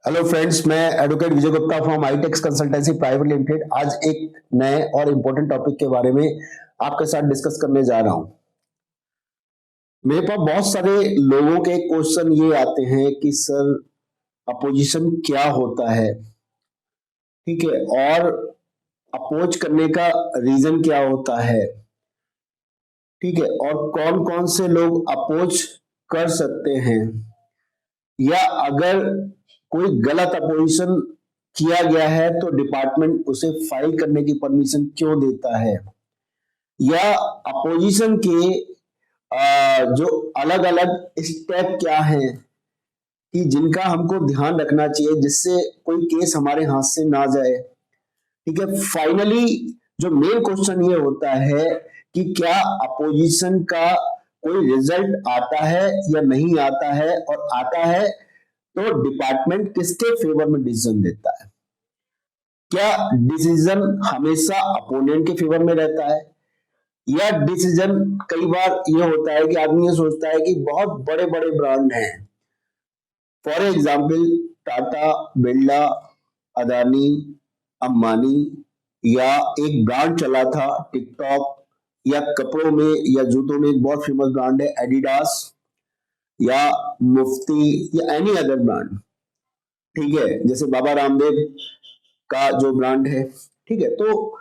Hello friends, मैं advocate Vijay Gupta from ITX consultancy private limited आज एक नए और इम्पोर्टेंट टॉपिक के बारे में आपके साथ डिस्कस करने जा रहा हूं। मेरे पास बहुत सारे लोगों के क्वेश्चन ये आते हैं कि सर अपोजिशन क्या होता है, ठीक है, और अपोज करने का रीजन क्या होता है, ठीक है, और कौन कौन से लोग अपोज कर सकते हैं, या अगर कोई गलत अपोजिशन किया गया है तो डिपार्टमेंट उसे फाइल करने की परमिशन क्यों देता है, या अपोजिशन के जो अलग अलग स्टेप क्या हैं कि जिनका हमको ध्यान रखना चाहिए जिससे कोई केस हमारे हाथ से ना जाए। ठीक है, फाइनली जो मेन क्वेश्चन ये होता है कि क्या अपोजिशन का कोई रिजल्ट आता है या नहीं आता है, और आता है तो डिपार्टमेंट किसके फेवर में डिसीजन देता है। क्या डिसीजन हमेशा अपोनेंट के फेवर में रहता है, या डिसीजन कई बार ये होता है कि आदमी ये सोचता है कि बहुत बड़े बड़े ब्रांड हैं, फॉर एग्जाम्पल टाटा, बिरला, अदानी, अंबानी, या एक ब्रांड चला था टिकटॉक, या कपड़ों में या जूतों में एक बहुत फेमस ब्रांड है एडिडास, या मुफ्ती, या एनी अदर ब्रांड। ठीक है, जैसे बाबा रामदेव का जो ब्रांड है। ठीक है, तो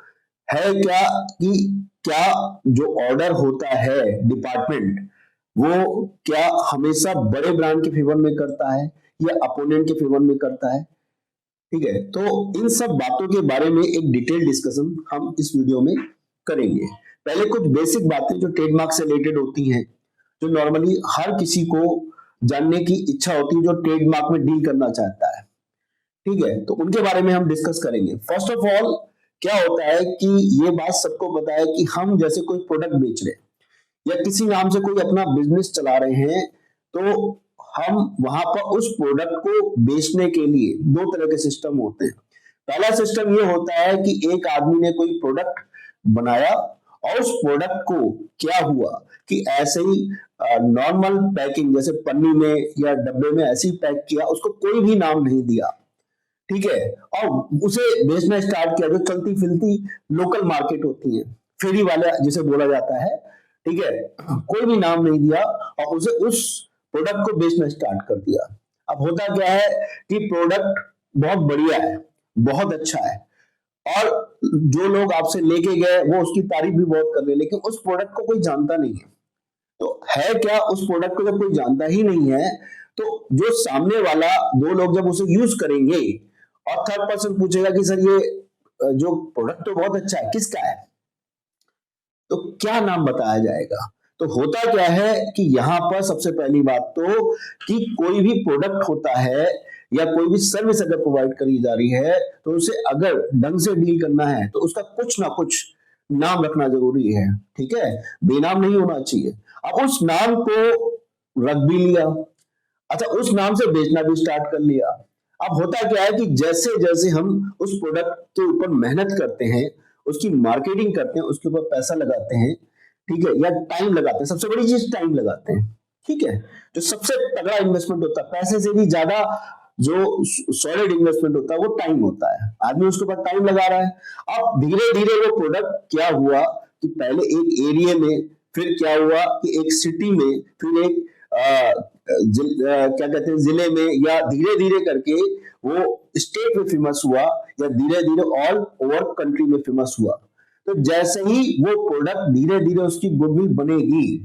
है क्या कि क्या जो ऑर्डर होता है डिपार्टमेंट वो क्या हमेशा बड़े ब्रांड के फेवर में करता है या अपोनेंट के फेवर में करता है। ठीक है, तो इन सब बातों के बारे में एक डिटेल डिस्कशन हम इस वीडियो में करेंगे। पहले कुछ बेसिक बातें जो ट्रेडमार्क से रिलेटेड होती हैं, जो नॉर्मली हर किसी को जानने की इच्छा होती है जो ट्रेडमार्क में डील करना चाहता है। ठीक है, तो उनके बारे में हम डिस्कस करेंगे। फर्स्ट ऑफ ऑल क्या होता है कि ये बात सबको पता है कि हम जैसे कोई प्रोडक्ट बेच रहे हैं या किसी नाम से कोई अपना बिजनेस चला रहे हैं, तो हम वहां पर उस प्रोडक्ट को बेचने के लिए दो तरह के सिस्टम होते हैं। पहला सिस्टम ये होता है कि एक आदमी ने कोई प्रोडक्ट बनाया और उस प्रोडक्ट को क्या हुआ कि ऐसे ही नॉर्मल पैकिंग जैसे पन्नी में या डब्बे में ऐसे ही पैक किया, उसको कोई भी नाम नहीं दिया। ठीक है, और उसे बेचना स्टार्ट किया। जो चलती फिरती लोकल मार्केट होती है, फेरी वाला जिसे बोला जाता है, ठीक है, कोई भी नाम नहीं दिया और उसे उस प्रोडक्ट को बेचना स्टार्ट कर दिया। अब होता क्या है कि प्रोडक्ट बहुत बढ़िया है, बहुत अच्छा है, और जो लोग आपसे लेके गए वो उसकी तारीफ भी बहुत कर रहे हैं, लेकिन उस प्रोडक्ट को कोई जानता नहीं है। तो है क्या, उस प्रोडक्ट को जब कोई जानता ही नहीं है तो जो सामने वाला दो लोग जब उसे यूज करेंगे और थर्ड पर्सन पूछेगा कि सर ये जो प्रोडक्ट तो बहुत अच्छा है, किसका है, तो क्या नाम बताया जाएगा। तो होता क्या है कि यहां पर सबसे पहली बात तो कि कोई भी प्रोडक्ट होता है या कोई भी सर्विस अगर प्रोवाइड करी जा रही है तो उसे अगर ढंग से डील करना है तो उसका कुछ ना कुछ नाम रखना जरूरी है। ठीक है, बेनाम नहीं होना चाहिए। अब उस नाम को रख भी लिया, अच्छा उस नाम से बेचना भी स्टार्ट कर लिया। अब होता क्या है कि जैसे जैसे हम उस प्रोडक्ट के ऊपर मेहनत करते हैं, उसकी मार्केटिंग करते हैं, उसके ऊपर पैसा लगाते हैं, ठीक है, या टाइम लगाते हैं, सबसे बड़ी चीज टाइम लगाते हैं। ठीक है, जो सबसे तगड़ा इन्वेस्टमेंट होता है, पैसे से भी ज्यादा जो सॉलिड इन्वेस्टमेंट होता है वो टाइम होता है। आदमी उसके ऊपर टाइम लगा रहा है। अब धीरे धीरे वो प्रोडक्ट क्या हुआ कि पहले एक एरिया में, फिर क्या हुआ कि एक सिटी में, फिर एक क्या कहते हैं जिले में, या धीरे धीरे करके वो स्टेट में फेमस हुआ, या धीरे धीरे ऑल ओवर कंट्री में फेमस हुआ। तो जैसे ही वो प्रोडक्ट धीरे धीरे उसकी गुडविल बनेगी,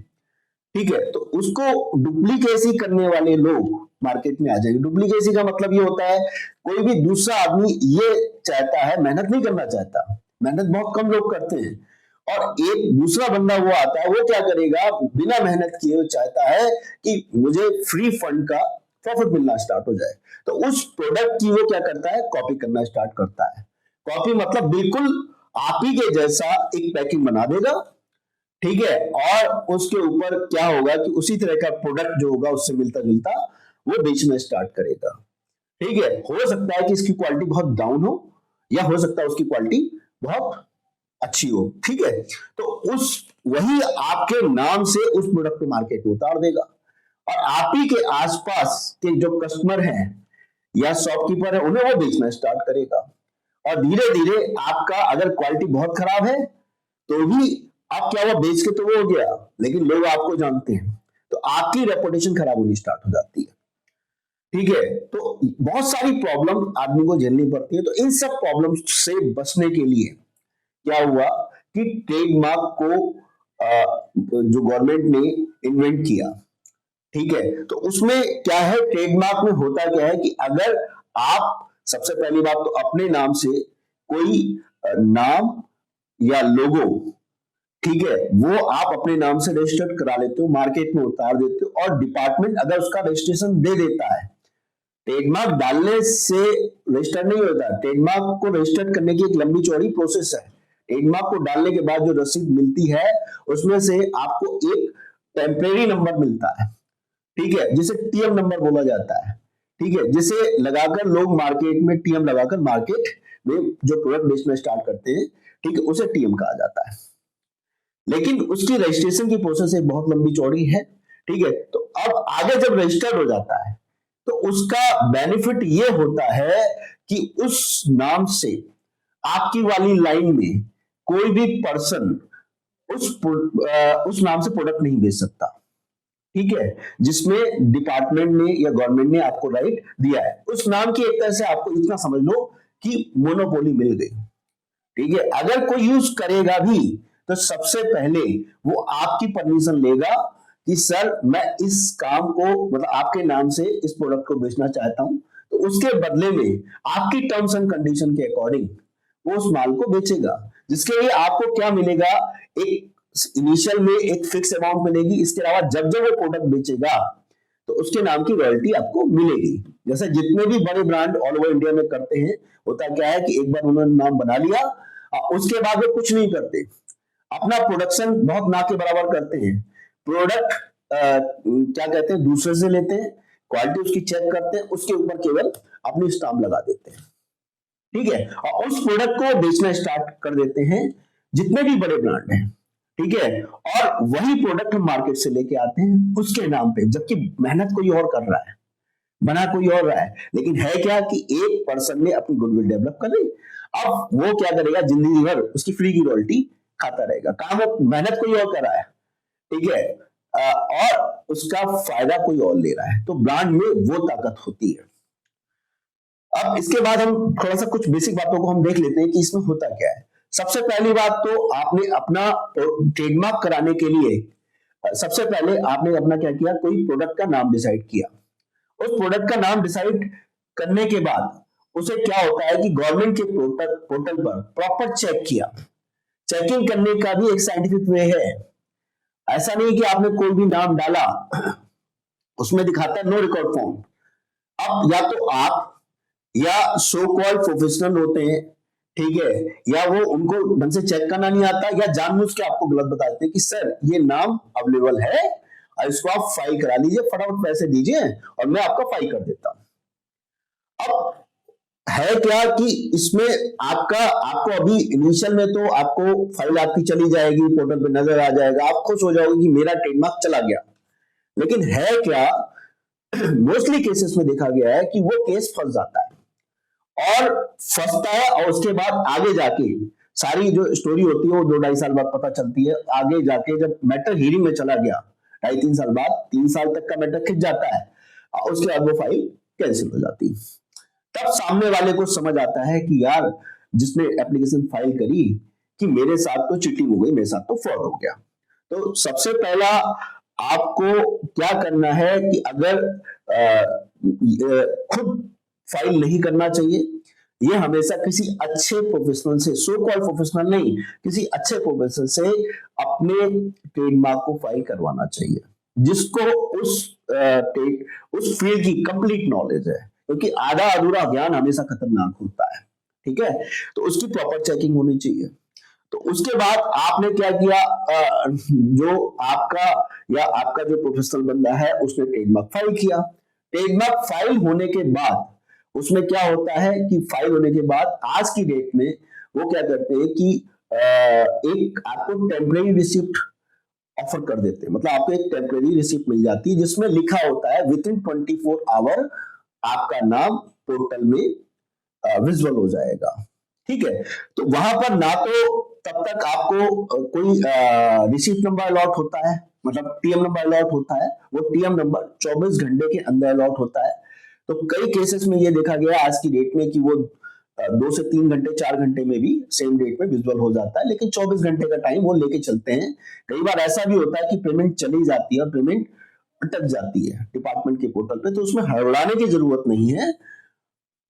ठीक है, तो उसको डुप्लीकेसी करने वाले लोग मार्केट में आ जाएंगे। डुप्लीकेसी का मतलब ये होता है कोई भी दूसरा आदमी ये चाहता है, मेहनत नहीं करना चाहता, मेहनत बहुत कम लोग करते हैं, और एक दूसरा बंदा वो आता है, वो क्या करेगा, बिना मेहनत किए वो चाहता है कि मुझे फ्री फंड का प्रॉफिट मिलना स्टार्ट हो जाए। तो उस प्रोडक्ट की वो क्या करता है, कॉपी करना स्टार्ट करता है। कॉपी मतलब बिल्कुल आप ही के जैसा एक पैकिंग बना देगा, ठीक है, और उसके ऊपर क्या होगा कि उसी तरह का प्रोडक्ट जो होगा उससे मिलता जुलता वो बेचना स्टार्ट करेगा। ठीक है, हो सकता है कि इसकी क्वालिटी बहुत डाउन हो, या हो सकता है उसकी क्वालिटी बहुत अच्छी हो। ठीक है, तो उस वही आपके नाम से उस प्रोडक्ट को मार्केट में उतार देगा, और आप ही के आसपास के जो कस्टमर हैं या शॉपकीपर है उन्हें वो बेचना स्टार्ट करेगा। और धीरे धीरे आपका अगर क्वालिटी बहुत खराब है तो भी आप क्या हुआ, बेच के तो वो हो गया, लेकिन लोग आपको जानते हैं तो आपकी रेपुटेशन खराब होनी स्टार्ट हो जाती है। ठीक है, तो बहुत सारी प्रॉब्लम आदमी को झेलनी पड़ती है। तो इन सब प्रॉब्लम से बचने के लिए क्या हुआ कि ट्रेडमार्क को जो गवर्नमेंट ने इन्वेंट किया। ठीक है, तो उसमें क्या है, ट्रेडमार्क में होता क्या है कि अगर आप सबसे पहली बात तो अपने नाम से कोई नाम या लोगो, ठीक है, वो आप अपने नाम से रजिस्टर्ड करा लेते हो, मार्केट में उतार देते हो और डिपार्टमेंट अगर उसका रजिस्ट्रेशन दे देता है। ट्रेडमार्क डालने से रजिस्टर नहीं होता, ट्रेडमार्क को रजिस्टर करने की एक लंबी चौड़ी प्रोसेस है। ट्रेडमार्क को डालने के बाद जो रसीद मिलती है उसमें से आपको एक टेम्परेरी नंबर मिलता है, ठीक है, जिसे टीएम नंबर बोला जाता है। ठीक है, जिसे लगाकर लोग मार्केट में टीएम लगाकर मार्केट में जो प्रोडक्ट बेचना स्टार्ट करते हैं, ठीक है, उसे टीएम कहा जाता है। लेकिन उसकी रजिस्ट्रेशन की प्रोसेस एक बहुत लंबी चौड़ी है। ठीक है, तो अब आगे जब रजिस्टर्ड हो जाता है तो उसका बेनिफिट ये होता है कि उस नाम से आपकी वाली लाइन में कोई भी पर्सन उस नाम से प्रोडक्ट नहीं बेच सकता। ठीक है, जिसमें डिपार्टमेंट ने या गवर्नमेंट ने आपको राइट दिया है, उस नाम की एक तरह से आपको इतना समझ लो कि मोनोपोली मिल गई। ठीक है, अगर कोई यूज करेगा भी तो सबसे पहले वो आपकी परमिशन लेगा कि सर मैं इस काम को मतलब आपके नाम से इस प्रोडक्ट को बेचना चाहता हूं, तो उसके बदले में आपकी टर्म्स एंड कंडीशन के अकॉर्डिंग वो उस माल को बेचेगा, जिसके लिए आपको क्या मिलेगा, एक इनिशियल में एक फिक्स अमाउंट मिलेगी। इसके अलावा जब जब वो प्रोडक्ट बेचेगा तो उसके नाम की रॉयल्टी आपको मिलेगी। जैसे जितने भी बड़े ब्रांड ऑल ओवर इंडिया में करते हैं, होता क्या है कि एक बार उन्होंने नाम बना लिया, उसके बाद वो कुछ नहीं करते, अपना प्रोडक्शन बहुत ना के बराबर करते हैं। प्रोडक्ट क्या कहते हैं, दूसरे से लेते हैं, क्वालिटी उसकी चेक करते हैं, उसके ऊपर केवल अपनी स्टाम्प लगा देते हैं। ठीक है, और उस प्रोडक्ट को बेचना स्टार्ट कर देते हैं जितने भी बड़े ब्रांड हैं। ठीक है, और वही प्रोडक्ट हम मार्केट से लेके आते हैं उसके नाम पे, जबकि मेहनत कोई और कर रहा है, बना कोई और रहा है, लेकिन है क्या कि एक पर्सन ने अपनी गुडविल डेवलप कर ली। अब वो क्या करेगा, जिंदगी भर उसकी फ्री की रॉयल्टी खाता रहेगा, काम मेहनत कोई और कर रहा है। ठीक है, और उसका फायदा कोई और ले रहा है। तो ब्रांड में वो ताकत होती है। अब इसके बाद हम थोड़ा सा कुछ बेसिक बातों को हम देख लेते हैं कि इसमें होता क्या है। सबसे पहली बात तो आपने अपना ट्रेडमार्क कराने के लिए सबसे पहले आपने अपना क्या किया, कोई प्रोडक्ट का नाम डिसाइड किया। उस प्रोडक्ट का नाम डिसाइड करने के बाद उसे क्या होता है कि गवर्नमेंट के पोर्टल पर प्रॉपर चेक किया। चेकिंग करने का भी एक साइंटिफिक वे है। ऐसा नहीं कि आपने कोई भी नाम डाला, उसमें दिखाता है नो रिकॉर्ड फॉर्म। अब या तो आप या सो कॉल्ड प्रोफेशनल होते हैं, ठीक है, या वो उनको ढंग से चेक करना नहीं आता, या जानबूझ के आपको गलत बता देते हैं कि सर ये नाम अवेलेबल है और इसको आप फाइल करा लीजिए, फटाफट पैसे दीजिए और मैं आपका फाइल कर देता हूं। अब है क्या कि इसमें आपको अभी इनिशियल में तो आपको फाइल आपकी चली जाएगी, पोर्टल पे नजर आ जाएगा, आप खुश हो जाओगे कि मेरा ट्रेडमार्क चला गया। लेकिन है क्या, मोस्टली केसेस में देखा गया है कि वो केस फंस जाता है और फंसता है, और उसके बाद आगे जाके सारी जो स्टोरी होती है वो 2-2.5 साल बाद पता चलती है। आगे जाके जब मैटर हियरिंग में चला गया 2.5-3 साल बाद, 3 साल तक का मैटर खिंच जाता है और उसके बाद वो फाइल कैंसिल हो जाती है। तब सामने वाले को समझ आता है कि यार जिसने एप्लीकेशन फाइल करी कि मेरे साथ तो चीटिंग हो गई, मेरे साथ तो फ्रॉड हो गया। तो सबसे पहला आपको क्या करना है कि अगर खुद फाइल नहीं करना चाहिए, ये हमेशा किसी अच्छे प्रोफेशनल से, सो कॉल्ड प्रोफेशनल नहीं, किसी अच्छे प्रोफेशनल से अपने ट्रेडमार्क को फाइल करवाना चाहिए, जिसको उस फील्ड की कंप्लीट नॉलेज है, क्योंकि आधा अधूरा ज्ञान हमेशा खतरनाक होता है। ठीक है, तो उसकी प्रॉपर चेकिंग होनी चाहिए। तो उसके बाद आपने क्या किया, जो आपका जो प्रोफेशनल बंदा है उसने ट्रेडमार्क फाइल किया। ट्रेडमार्क फाइल होने के बाद उसमें क्या होता है कि फाइल होने के बाद आज की डेट में वो क्या करते हैं कि एक आपको टेम्परेरी रिसिप्ट ऑफर कर देते हैं। मतलब आपको एक टेम्परेरी रिसिप्ट मिल जाती है जिसमें लिखा होता है विद इन 24 आवर आपका नाम पोर्टल में विजुअल हो जाएगा। ठीक है, तो वहां पर ना तो तब तक आपको कोई रिसीट नंबर अलॉट होता है, मतलब टीएम नंबर अलॉट होता है, वो टीएम नंबर 24 घंटे के अंदर अलॉट होता है। तो कई केसेस में ये देखा गया आज की डेट में कि वो 2 से 3 घंटे 4 घंटे में भी सेम डेट में विजुअल हो जाता है, लेकिन 24 घंटे का टाइम वो लेके चलते हैं। कई बार ऐसा भी होता है कि पेमेंट चली जाती है और पेमेंट अटक जाती है डिपार्टमेंट के पोर्टल पे, तो उसमें हड़बड़ाने की जरूरत नहीं है।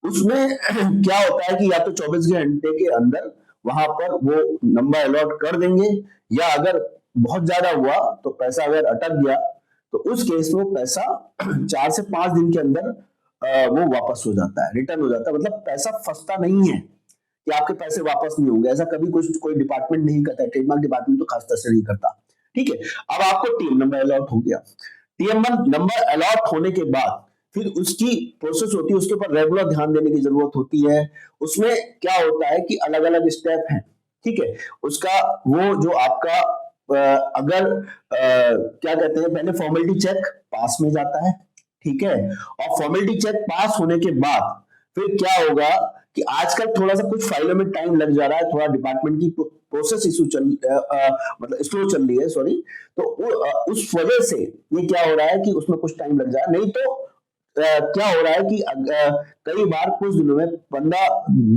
उसमें क्या होता है कि या तो 24 घंटे के अंदर वहां पर वो नंबर अलॉट कर देंगे, या अगर बहुत ज्यादा हुआ तो पैसा अगर अटक गया तो उस केस में पैसा 4 से 5 दिन के अंदर वो वापस हो जाता है, रिटर्न हो जाता है। मतलब पैसा फंसता नहीं है कि आपके पैसे वापस नहीं होंगे, ऐसा कभी कुछ कोई डिपार्टमेंट नहीं करता है, ट्रेडमार्क डिपार्टमेंट तो खासतौर से नहीं करता। ठीक है, अब आपको टीएम नंबर अलॉट हो गया। टीएम नंबर अलॉट होने के बाद फिर उसकी प्रोसेस होती है, उसके ऊपर रेगुलर ध्यान देने की जरूरत होती है। उसमें क्या होता है कि अलग अलग स्टेप हैं। ठीक है, उसका वो जो आपका अगर क्या कहते हैं, पहले फॉर्मेलिटी चेक पास में जाता है। ठीक है, और फॉर्मेलिटी चेक पास होने के बाद फिर क्या होगा कि आजकल थोड़ा सा कुछ फाइलों में टाइम लग जा रहा है, थोड़ा डिपार्टमेंट की प्रोसेस इशू मतलब स्लो चल रही है, सॉरी। तो उस वजह से ये क्या हो रहा है कि उसमें कुछ टाइम लग जाए, नहीं तो क्या हो रहा है कि कई बार कुछ दिनों में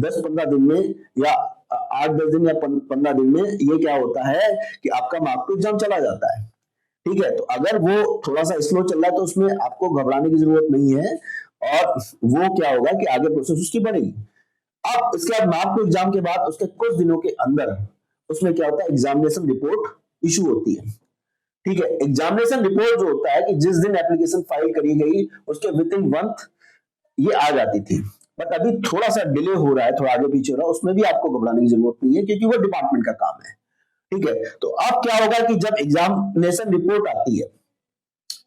10-15 दिन में या 8-10 दिन या 15 दिन में ये क्या होता है कि आपका मार्क टू एग्जाम चला जाता है। ठीक है, तो अगर वो थोड़ा सा स्लो चल रहा है तो उसमें आपको घबराने की जरूरत नहीं है, और वो क्या होगा कि आगे प्रोसेस उसकी बढ़ेगी। अब इसके बाद मार्क टू एग्जाम के बाद उसके कुछ दिनों के अंदर उसमें क्या होता है, एग्जामिनेशन रिपोर्ट इशू होती है। ठीक है, एग्जामिनेशन रिपोर्ट जो होता है कि जिस दिन एप्लीकेशन फाइल करी गई उसके विद इन मंथ ये आ जाती थी, बट अभी थोड़ा सा डिले हो रहा है, थोड़ा आगे पीछे हो रहा है, उसमें भी आपको घबराने की जरूरत नहीं है क्योंकि वो डिपार्टमेंट का काम है। ठीक है, तो अब क्या होगा कि जब एग्जामिनेशन रिपोर्ट आती है,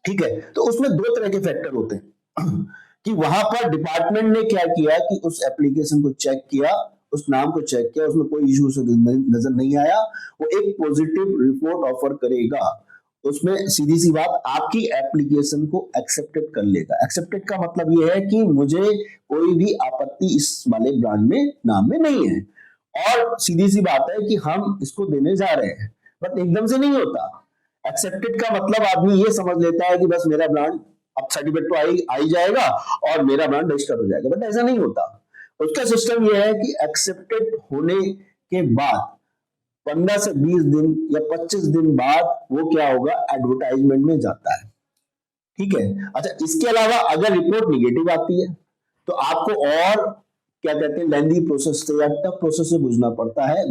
ठीक है, तो उसमें 2 तरह के फैक्टर होते हैं कि वहां पर डिपार्टमेंट ने क्या किया कि उस एप्लीकेशन को चेक किया, उस नाम को चेक किया, उसमें कोई इश्यू से नजर नहीं आया, वो एक पॉजिटिव रिपोर्ट ऑफर करेगा। उसमें सीधी सी बात आपकी एप्लीकेशन को एक्सेप्टेड कर लेगा। एक्सेप्टेड का मतलब ये है कि मुझे कोई भी आपत्ति इस वाले ब्रांड में नाम में नहीं है, और सीधी सी बात है कि हम इसको देने जा रहे हैं, बट एकदम से नहीं होता। एक्सेप्टेड का मतलब आदमी ये समझ लेता है कि बस मेरा ब्रांड अब सर्टिफिकेट तो आ ही जाएगा और मेरा ब्रांड रजिस्टर हो जाएगा, बट ऐसा नहीं होता। उसका सिस्टम यह है कि एक्सेप्टेड होने के बाद 15 से 20 दिन या 25 दिन बाद वो क्या होगा, एडवर्टाइजमेंट में जाता है। ठीक है, अच्छा, इसके अलावा अगर रिपोर्ट निगेटिव आती है तो आपको और क्या कहते हैं, लेंदी प्रोसेस से या टफ प्रोसेस से गुजरना पड़ता है।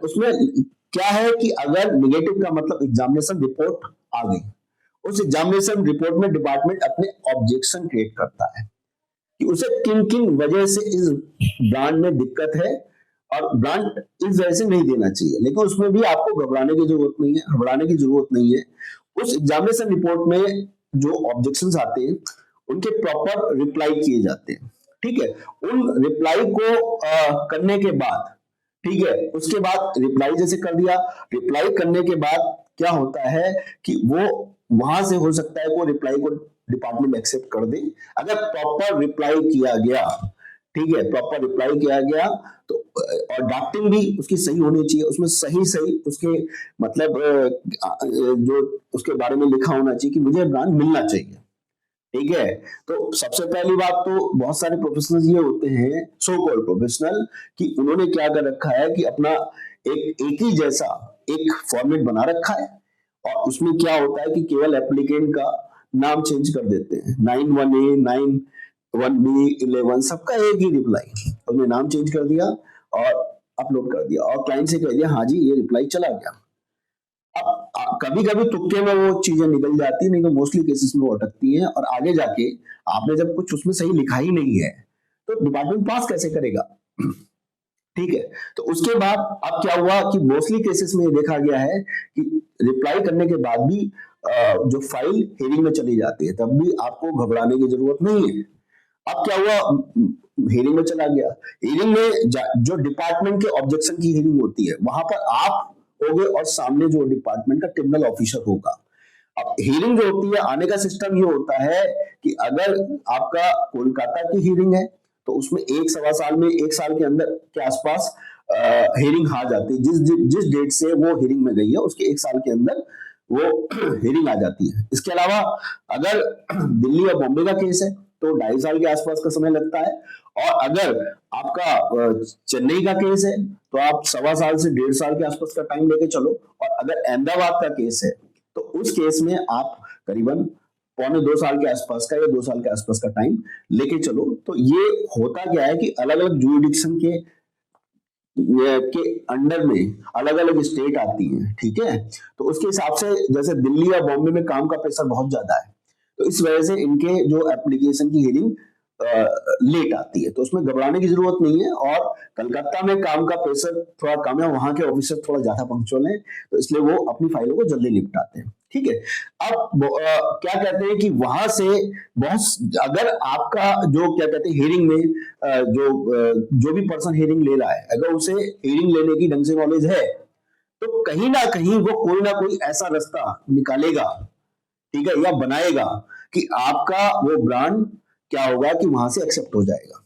उसमें क्या है कि अगर निगेटिव का मतलब एग्जामिनेशन रिपोर्ट आ गई, उस एग्जामिनेशन रिपोर्ट में डिपार्टमेंट अपने ऑब्जेक्शन क्रिएट करता है कि उसे किन किन वजह से इस ब्रांड में दिक्कत है और ब्रांड इस वजह से नहीं देना चाहिए। लेकिन उसमें भी आपको घबराने की जरूरत नहीं है। उस एग्जामिनेशन रिपोर्ट में जो ऑब्जेक्शंस आते हैं उनके प्रॉपर रिप्लाई किए जाते हैं। ठीक है, उन रिप्लाई को करने के बाद, ठीक है, उसके बाद रिप्लाई जैसे कर दिया, रिप्लाई करने के बाद क्या होता है कि वो वहां से हो सकता है वो रिप्लाई को डिपार्टमेंट एक्सेप्ट कर दे। अगर प्रॉपर रिप्लाई किया गया, ठीक है, प्रॉपर रिप्लाई किया गया तो और ड्राफ्टिंग भी उसकी सही होनी चाहिए, उसमें सही उसके मतलब जो उसके बारे में लिखा होना चाहिए कि मुझे ब्रांड मिलना चाहिए। ठीक है, तो सबसे पहली बात तो बहुत सारे प्रोफेशनल ये होते हैं, सो कॉल्ड प्रोफेशनल, कि उन्होंने क्या कर रखा है कि अपना एक ही जैसा एक फॉर्मेट बना रखा है, और उसमें क्या होता है कि केवल एप्लीकेंट का नाम चेंज कर देते हैं, 91A 91B 11 सबका एक ही रिप्लाई, उसमें नाम चेंज कर दिया और अपलोड कर दिया और क्लाइंट से कह दिया हाँ जी ये रिप्लाई चला गया। अब कभी कभी तुक्के में वो चीजें निकल जाती है, नहीं तो मोस्टली केसेस में वो अटकती हैं, और आगे जाके आपने जब कुछ उसमें सही लिखा ही नहीं है तो डिपार्टमेंट पास कैसे करेगा। ठीक है, तो उसके बाद अब क्या हुआ कि मोस्टली केसेस में देखा गया है कि रिप्लाई करने के बाद भी जो फाइल हेयरिंग में चली जाती है, तब भी आपको घबराने की जरूरत नहीं है। अब क्या हुआ, हेयरिंग में चला गया, हेयरिंग में जो डिपार्टमेंट के ऑब्जेक्शन की हेयरिंग होती है वहां पर आप होगे और सामने जो डिपार्टमेंट का ट्रिब्यूनल ऑफिसर होगा। अब हियरिंग जो होती है, आने का सिस्टम ये होता है कि अगर आपका कोलकाता की हियरिंग है तो उसमें 1 सवा साल में 1 साल के अंदर के आसपास हियरिंग आ जाती है। जिस जिस डेट से वो हियरिंग में गई है उसके 1 साल के अंदर वो हियरिंग आ जाती है। इसके अलावा अगर दिल्ली या बॉम्बे का केस है तो 2.5 साल के आसपास का समय लगता है, और अगर आपका चेन्नई का केस है तो आप 1.25 साल से 1.5 साल के आसपास का टाइम लेके चलो, और अगर अहमदाबाद का केस है तो उस केस में आप करीबन 1.25 साल के आसपास का या 2 साल के आसपास का टाइम लेके चलो। तो ये होता क्या है कि अलग अलग जुरिडिक्शन के अंडर में अलग अलग स्टेट आती हैं, ठीक है। तो उसके हिसाब से जैसे दिल्ली या बॉम्बे में काम का प्रेशर बहुत ज्यादा है, तो इस वजह से इनके जो एप्लीकेशन की हियरिंग लेट आती है, तो उसमें घबराने की जरूरत नहीं है। और कलकत्ता में काम का प्रेशर थोड़ा कम है, वहां के ऑफिसर थोड़ा ज्यादा पंक्चुअल हैं, तो इसलिए वो अपनी फाइलों को जल्दी निपटाते हैं, ठीक है। अब क्या कहते हैं कि वहां से बहुत, अगर आपका जो क्या कहते हैं हियरिंग में जो भी पर्सन हियरिंग ले रहा है, अगर उसे हियरिंग लेने की ढंग से नॉलेज है तो कहीं ना कहीं वो कोई ना कोई ऐसा रास्ता निकालेगा, ठीक है, या बनाएगा कि आपका वो ब्रांड क्या होगा कि वहां से एक्सेप्ट हो जाएगा,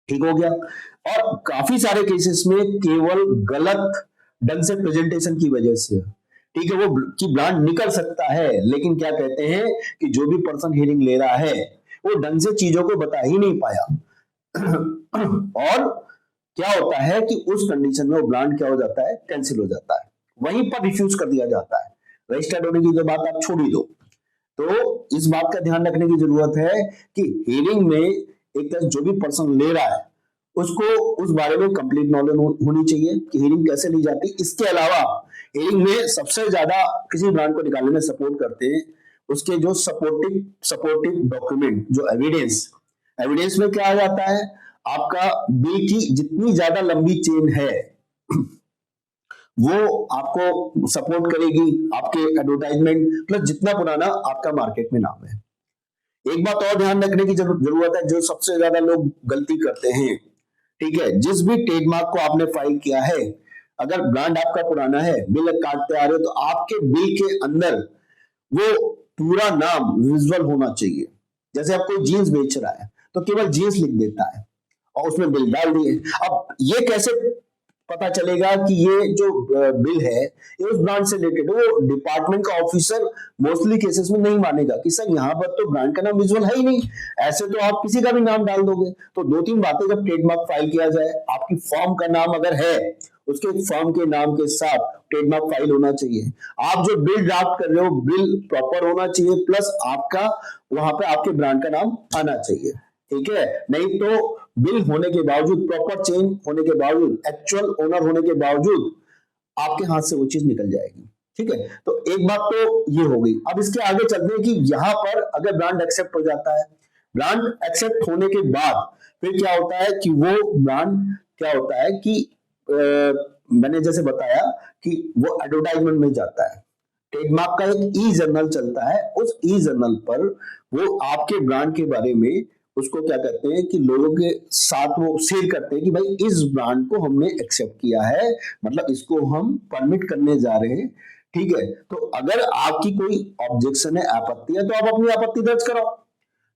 ठीक हो गया। और काफी सारे केसेस में केवल गलत ढंग से प्रेजेंटेशन की वजह से, ठीक है, वो की ब्रांड निकल सकता है, लेकिन क्या कहते हैं कि जो भी पर्सन हियरिंग ले रहा है वो ढंग से चीजों को बता ही नहीं पाया और क्या होता है कि उस कंडीशन में वो ब्रांड क्या हो जाता है, कैंसिल हो जाता है, वहीं पर रिफ्यूज कर दिया जाता है। रजिस्टर्ड होने की जो बात आप छोड़ ही दो। तो इस बात का ध्यान रखने की जरूरत है कि हियरिंग में एक तरह जो भी पर्सन ले रहा है उसको उस बारे में कंप्लीट नॉलेज होनी चाहिए कि हियरिंग कैसे ली जाती है। इसके अलावा हियरिंग में सबसे ज्यादा किसी ब्रांड को निकालने में सपोर्ट करते हैं उसके जो सपोर्टिव डॉक्यूमेंट, जो एविडेंस। एविडेंस में क्या आ जाता है, आपका बिल की जितनी ज्यादा लंबी चेन है वो आपको सपोर्ट करेगी, आपके एडवर्टाइजमेंट प्लस जितना पुराना आपका मार्केट में नाम है। एक बात और ध्यान रखने की जरूरत है, जो सबसे ज्यादा लोग गलती करते हैं, ठीक है, जिस भी ट्रेडमार्क को आपने फाइल किया है, अगर ब्रांड आपका पुराना है, बिल काटते आ रहे हो, तो आपके बिल के अंदर वो पूरा नाम विजुअल होना चाहिए। जैसे आप कोई जीन्स बेच रहा है तो केवल जीन्स लिख देता है और उसमें बिल डाल दिए। अब ये कैसे पता चलेगा कि ये जो बिल है ये उस ब्रांड से रिलेटेड, वो डिपार्टमेंट का ऑफिसर मोस्टली केसेस में नहीं मानेगा कि सर यहाँ पर तो ब्रांड का नाम विजुअल है ही नहीं, ऐसे तो आप किसी का भी नाम डाल दोगे। तो 2-3 बातें जब ट्रेडमार्क फाइल किया जाए, आपकी फर्म का नाम अगर है उसके फर्म के नाम के साथ ट्रेडमार्क फाइल होना चाहिए। आप जो बिल ड्राफ्ट कर रहे हो बिल प्रॉपर होना चाहिए, प्लस आपका वहां पे आपके ब्रांड का नाम आना चाहिए, ठीक है। नहीं तो बिल होने के बावजूद, प्रॉपर चेन होने के बावजूद, एक्चुअल ओनर होने के बावजूद आपके हाथ से वो चीज निकल जाएगी, ठीक है। तो एक बात तो ये हो गई। अब इसके आगे चलते हैं कि यहां पर अगर ब्रांड एक्सेप्ट हो जाता है, ब्रांड एक्सेप्ट होने के बाद फिर क्या होता है कि वो ब्रांड क्या होता है कि मैंने जैसे बताया कि वो एडवर्टाइजमेंट में जाता है। ट्रेडमार्क का एक ई जर्नल चलता है, उस ई जर्नल पर वो आपके ब्रांड के बारे में उसको क्या कहते हैं कि लोगों के साथ वो शेयर करते हैं कि भाई इस ब्रांड को हमने एक्सेप्ट किया है, मतलब इसको हम परमिट करने जा रहे हैं, ठीक है। तो अगर आपकी कोई ऑब्जेक्शन है, आपत्ति है, तो आप अपनी आपत्ति दर्ज कराओ।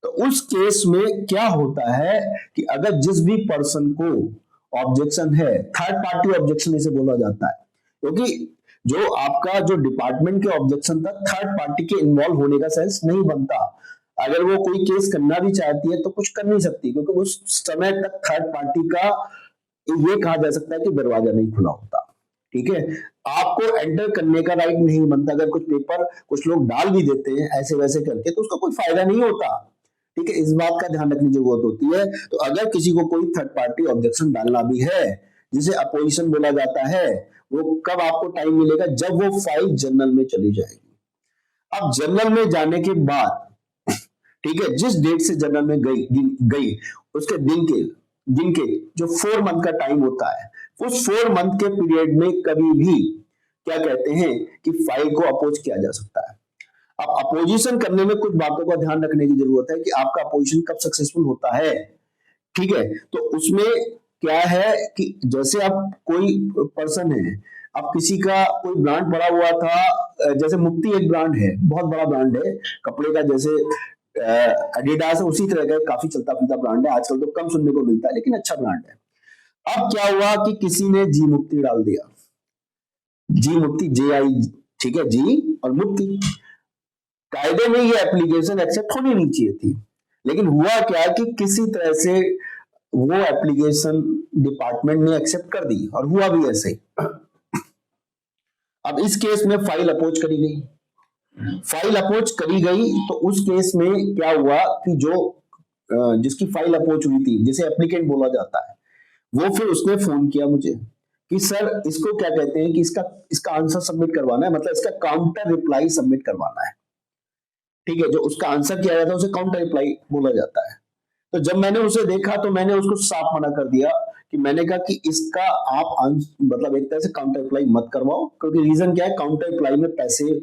तो उस केस में क्या होता है कि अगर जिस भी पर्सन को ऑब्जेक्शन है, थर्ड पार्टी ऑब्जेक्शन इसे बोला जाता है, क्योंकि जो आपका जो डिपार्टमेंट के ऑब्जेक्शन था, थर्ड पार्टी के इन्वॉल्व होने का सेंस नहीं बनता। अगर वो कोई केस करना भी चाहती है तो कुछ कर नहीं सकती, क्योंकि उस समय तक थर्ड पार्टी का ये कहा जा सकता है कि दरवाजा नहीं खुला होता, ठीक है। आपको एंटर करने का राइट नहीं बनता। अगर कुछ पेपर कुछ लोग डाल भी देते हैं ऐसे वैसे करके तो उसका कोई फायदा नहीं होता, ठीक है। इस बात का ध्यान रखने की जरूरत होती है। तो अगर किसी को कोई थर्ड पार्टी ऑब्जेक्शन डालना भी है, जिसे अपोजिशन बोला जाता है, वो कब आपको टाइम मिलेगा, जब वो फाइल जर्नल में चली जाएगी। अब जर्नल में जाने के बाद, ठीक है, जिस डेट से जर्नल में गई उसके दिन के जो 4 मंथ का टाइम होता है, उस 4 मंथ के पीरियड में कभी भी क्या कहते हैं कि फाइल को अपोज किया जा सकता है। अब अपोजिशन करने में कुछ बातों का ध्यान रखने की जरूरत है कि आपका अपोजिशन कब सक्सेसफुल होता है, ठीक है। तो उसमें क्या है कि जैसे आप कोई पर्सन है, अब किसी का कोई ब्रांड पड़ा हुआ था, जैसे मुफ्ती एक ब्रांड है, बहुत बड़ा ब्रांड है कपड़े का, जैसे एडिडास है उसी तरह का काफी चलता फिरता ब्रांड है, आजकल तो कम सुनने को मिलता है लेकिन अच्छा ब्रांड है। अब क्या हुआ कि किसी ने जी मुफ्ती डाल दिया, जी मुफ्ती, जे आई, ठीक है, जी और मुफ्ती। कायदे में ये एप्लीकेशन एक्सेप्ट होनी नहीं चाहिए थी, लेकिन हुआ क्या कि किसी तरह से वो एप्लीकेशन डिपार्टमेंट ने एक्सेप्ट कर दी और हुआ भी ऐसे ही। अब इस केस में फाइल अपोज करी गई, फाइल अपोज करी गई तो उस केस में क्या हुआ कि जो जिसकी फाइल अपोज हुई थी, जिसे एप्लीकेंट बोला जाता है, वो फिर उसने फोन किया मुझे कि सर इसको क्या कहते हैं कि इसका इसका आंसर सबमिट करवाना है, मतलब इसका काउंटर रिप्लाई सबमिट करवाना है। ठीक है, जो उसका आंसर किया जाता है उसे काउंटर रिप्लाई बोला जाता है। तो जब मैंने उसे देखा तो मैंने उसको साफ मना कर दिया कि मैंने कहा कि इसका आप मतलब एक तरह से काउंटर रिप्लाई मत करवाओ, क्योंकि रीजन क्या है, काउंटर रिप्लाई में पैसे,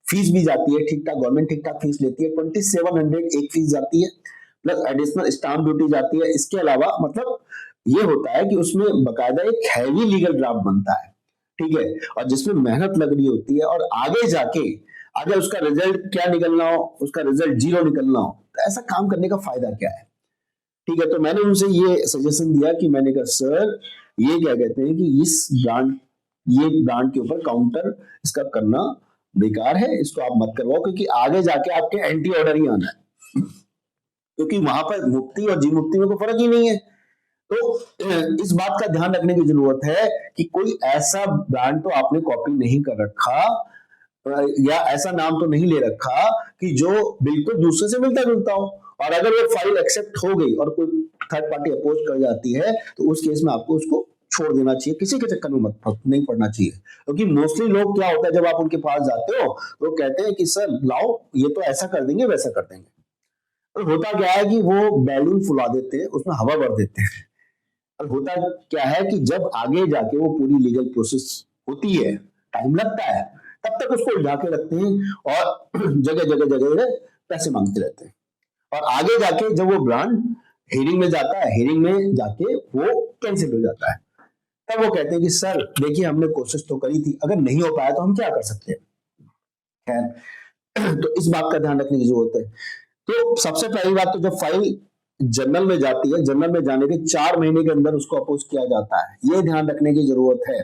फीस भी जाती है ठीक ठाक, गवर्नमेंट ठीक ठाक फीस लेती है, 2700 एक फीस जाती है, प्लस एडिशनल स्टाम्प ड्यूटी जाती है। इसके अलावा मतलब ये होता है कि उसमें बकायदा एक हैवी लीगल ड्राफ्ट बनता है, ठीक है, और जिसमें मेहनत लग रही होती है, और आगे जाके अगर उसका रिजल्ट क्या निकलना हो, उसका रिजल्ट जीरो निकलना हो, तो ऐसा काम करने का फायदा क्या है। ठीक है, तो मैंने उनसे ये सजेशन दिया कि मैंने कहा सर ये क्या कहते हैं कि ये ब्रांड के ऊपर काउंटर इसका करना बेकार है, इसको आप मत करवाओ, क्योंकि आगे जाके आपके एंटी ऑर्डर ही आना है, क्योंकि वहां पर मुफ्ती और जी मुफ्ती में कोई फर्क ही नहीं है। तो इस बात का ध्यान रखने की जरूरत है कि कोई ऐसा ब्रांड तो आपने कॉपी नहीं कर रखा, या ऐसा नाम तो नहीं ले रखा कि जो बिल्कुल दूसरे से मिलता जुलता हो, और अगर वो फाइल एक्सेप्ट हो गई और कोई थर्ड पार्टी अपोज कर जाती है तो उस केस में आपको उसको छोड़ देना चाहिए, किसी के चक्कर में मत नहीं पड़ना चाहिए। क्योंकि मोस्टली लोग क्या होता है, जब आप उनके पास जाते हो तो कहते हैं कि सर लाओ ये तो ऐसा कर देंगे वैसा कर देंगे, और होता क्या है कि वो बैलून फुला देते हैं, उसमें हवा भर देते हैं, और होता क्या है कि जब आगे जाके वो पूरी लीगल प्रोसेस होती है, टाइम लगता है, तब तक उसको उलझा के रखते हैं और जगह जगह जगह पैसे मांगते रहते हैं, और आगे जाके जब वो ब्रांड हेयरिंग में जाता है, हेयरिंग में जाके वो कैंसिल हो जाता है, तब वो कहते हैं कि सर देखिए हमने कोशिश तो करी थी, अगर नहीं हो पाया तो हम क्या कर सकते हैं। खैर, तो इस बात का ध्यान रखने की जरूरत है। तो सबसे पहली बात तो जब फाइल जर्नल में जाती है, जर्नल में जाने के 4 महीने के अंदर उसको अपोज किया जाता है, ये ध्यान रखने की जरूरत है।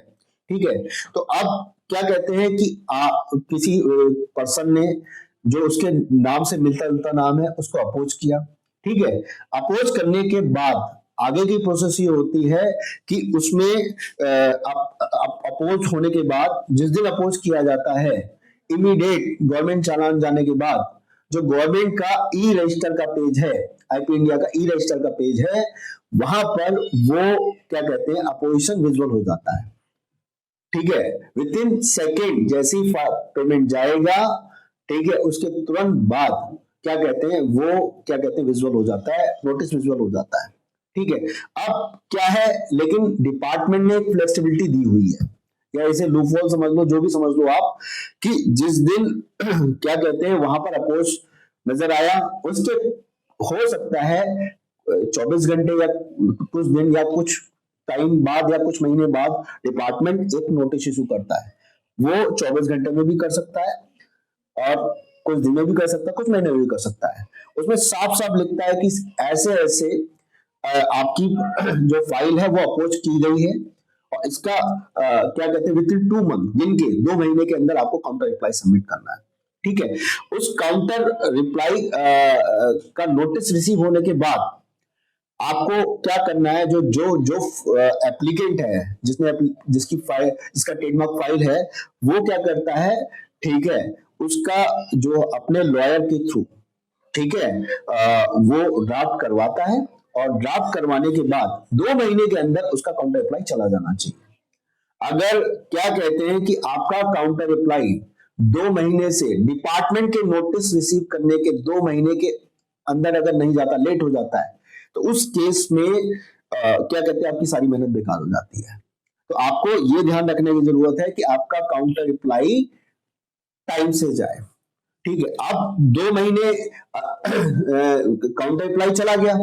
ठीक है, तो अब क्या कहते हैं कि किसी पर्सन ने जो उसके नाम से मिलता जुलता नाम है उसको अपोज किया, ठीक है, अपोज करने के बाद आगे की प्रोसेस ये होती है कि उसमें अपोज होने के बाद जिस दिन अपोज किया जाता है, इमीडिएट गवर्नमेंट चालान जाने के बाद जो गवर्नमेंट का ई रजिस्टर का पेज है, आईपी इंडिया का ई रजिस्टर का पेज है, वहां पर वो क्या कहते हैं अपोजिशन विजुअल हो जाता है। ठीक है, विद इन सेकेंड जैसे ही पेमेंट जाएगा, ठीक है, उसके तुरंत बाद क्या कहते हैं वो क्या कहते हैं विजुअल हो जाता है, नोटिस विजुअल हो जाता है। ठीक है, अब क्या है, लेकिन डिपार्टमेंट ने एक फ्लेक्सिबिलिटी दी हुई है, या इसे लूपहोल समझ लो, जो भी समझ लो आप, कि जिस दिन क्या कहते हैं वहां पर अपोज नजर आया, उसके हो सकता है 24 घंटे या कुछ दिन या कुछ टाइम बाद या कुछ महीने बाद डिपार्टमेंट एक नोटिस इशू करता है, वो 24 घंटे में भी कर सकता है और कुछ दिन में भी कर सकता है, कुछ महीने में भी कर सकता है। उसमें साफ साफ लिखता है कि ऐसे ऐसे आपकी जो फाइल है वो अप्रोच की गई है, और इसका क्या कहते हैं विद इन 2 मंथ, दिन के 2 महीने के अंदर आपको काउंटर रिप्लाई सबमिट करना है। ठीक है, उस काउंटर रिप्लाई का नोटिस रिसीव होने के बाद आपको क्या करना है, जो जो जो एप्लीकेंट है, जिसकी फाइल, जिसका ट्रेडमार्क फाइल है, वो क्या करता है, ठीक है, उसका जो अपने लॉयर के थ्रू, ठीक है, वो ड्राफ्ट करवाता है, और ड्राफ्ट करवाने के बाद 2 महीने के अंदर उसका काउंटर रिप्लाई चला जाना चाहिए। अगर क्या कहते हैं कि आपका काउंटर रिप्लाई 2 महीने से डिपार्टमेंट के नोटिस रिसीव करने के 2 महीने के अंदर अगर नहीं जाता, लेट हो जाता है, तो उस केस में क्या कहते हैं आपकी सारी मेहनत बेकार हो जाती है। तो आपको ये ध्यान रखने की जरूरत है कि आपका काउंटर रिप्लाई टाइम से जाए। ठीक है, अब 2 महीने काउंटर रिप्लाई चला गया,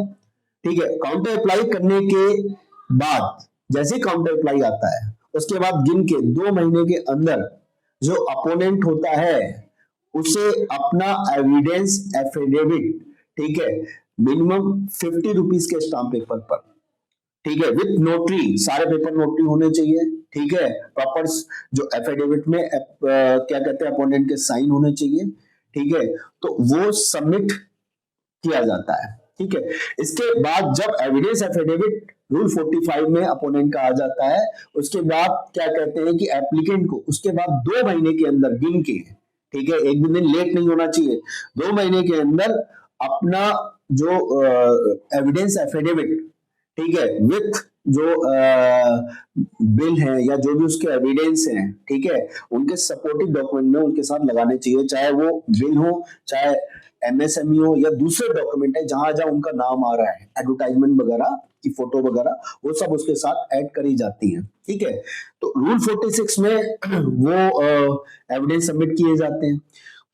ठीक है, काउंटर रिप्लाई करने के बाद जैसे ही काउंटर रिप्लाई आता है उसके बाद गिन के 2 महीने के अंदर जो अपोनेंट होता है उसे अपना एविडेंस एफिडेविट, ठीक है, मिनिमम 50 रुपीज के स्टाम्प पेपर पर, ठीक है, विथ नोटरी, सारे पेपर नोटरी होने चाहिए, ठीक है, प्रॉपर जो एफिडेविट में क्या कहते हैं अपोनेंट के साइन होने चाहिए, ठीक है, तो वो सबमिट किया जाता है, ठीक है। इसके बाद जब एविडेंस एफिडेविट रूल 45 में अपोनेंट का आ जाता है, उसके बाद क्या कहते हैं कि एप्लीकेंट को उसके बाद 2 महीने के अंदर गिन के, ठीक है, एक भी दिन लेट नहीं होना चाहिए, 2 महीने के अंदर अपना जो एविडेंस एफिडेविट, ठीक है, विथ जो बिल है या जो भी उसके एविडेंस हैं, ठीक है, उनके सपोर्टिव डॉक्यूमेंट में उनके साथ लगाने चाहिए, चाहे वो बिल हो, चाहे एमएसएमई हो या दूसरे डॉक्यूमेंट है जहां जहां उनका नाम आ रहा है, एडवर्टाइजमेंट वगैरह की फोटो वगैरह, वो सब उसके साथ ऐड करी जाती है, ठीक है। तो रूल 46 में वो एविडेंस सबमिट किए जाते हैं।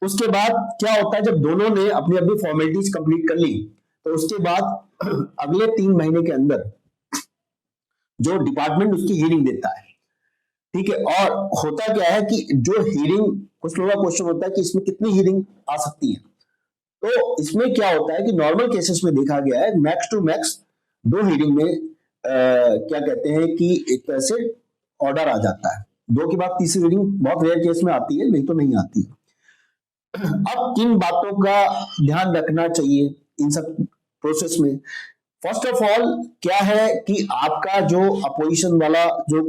उसके बाद क्या होता है, जब दोनों ने अपनी अपनी फॉर्मेलिटीज कंप्लीट कर ली, तो उसके बाद अगले 3 महीने के अंदर जो डिपार्टमेंट उसकी हियरिंग देता है, ठीक है। और होता क्या है कि जो हियरिंग, कुछ लोगों का क्वेश्चन होता है कि इसमें कितनी हियरिंग आ सकती है, तो इसमें क्या होता है कि नॉर्मल केसेस में देखा गया है मैक्स टू मैक्स 2 हियरिंग में क्या कहते हैं कि एक तरह से ऑर्डर आ जाता है, 2 के बाद तीसरी हियरिंग बहुत रेयर केस में आती है, नहीं तो नहीं आती है। अब किन बातों का ध्यान रखना चाहिए इन सब प्रोसेस में? फर्स्ट ऑफ ऑल क्या है कि आपका जो अपोजिशन वाला जो